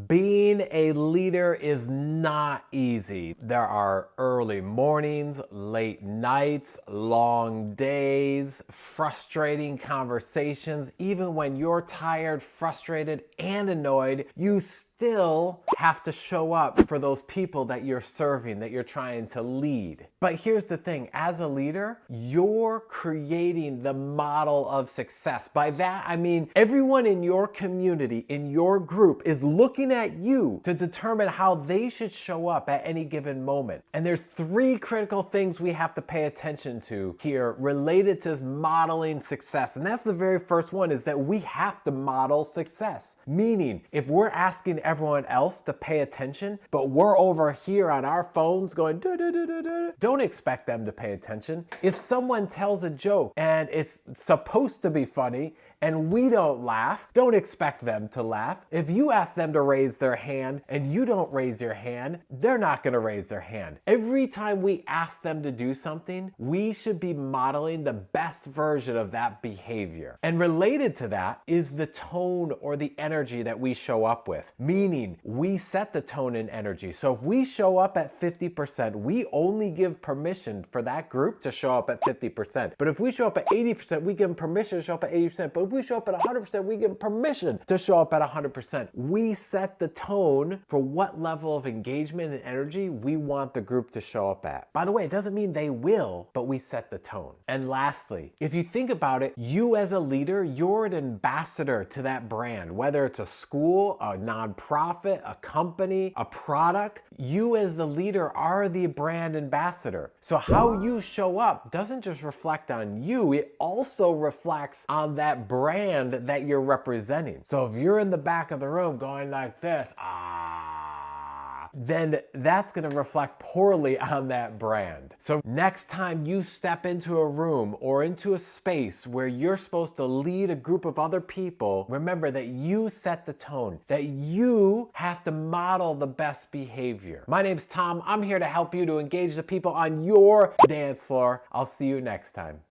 Being a leader is not easy. There are early mornings, late nights, long days, frustrating conversations. Even when you're tired, frustrated, and annoyed, you still have to show up for those people that you're serving, that you're trying to lead. But here's the thing, as a leader, you're creating the model of success. By that, I mean everyone in your community, in your group, is looking at you to determine how they should show up at any given moment. And there's three critical things we have to pay attention to here related to modeling success. And that's the very first one, is that we have to model success. Meaning, if we're asking everyone else to pay attention, but we're over here on our phones going, don't expect them to pay attention. If someone tells a joke and it's supposed to be funny and we don't laugh, don't expect them to laugh. If you ask them to raise their hand and you don't raise your hand, they're not going to raise their hand. Every time we ask them to do something, we should be modeling the best version of that behavior. And related to that is the tone or the energy that we show up with. Meaning, we set the tone and energy. So if we show up at 50%, we only give permission for that group to show up at 50%. But if we show up at 80%, we give them permission to show up at 80%. But if we show up at 100%, we give them permission to show up at 100%. We set the tone for what level of engagement and energy we want the group to show up at. By the way, it doesn't mean they will, but we set the tone. And lastly, if you think about it, you as a leader, you're an ambassador to that brand, whether it's a school, a nonprofit, a company, a product. You as the leader are the brand ambassador. So how you show up doesn't just reflect on you, it also reflects on that brand that you're representing. So if you're in the back of the room going like this, then that's going to reflect poorly on that brand. So next time you step into a room or into a space where you're supposed to lead a group of other people, remember that you set the tone, that you have to model the best behavior. My name's Tom. I'm here to help you to engage the people on your dance floor. I'll see you next time.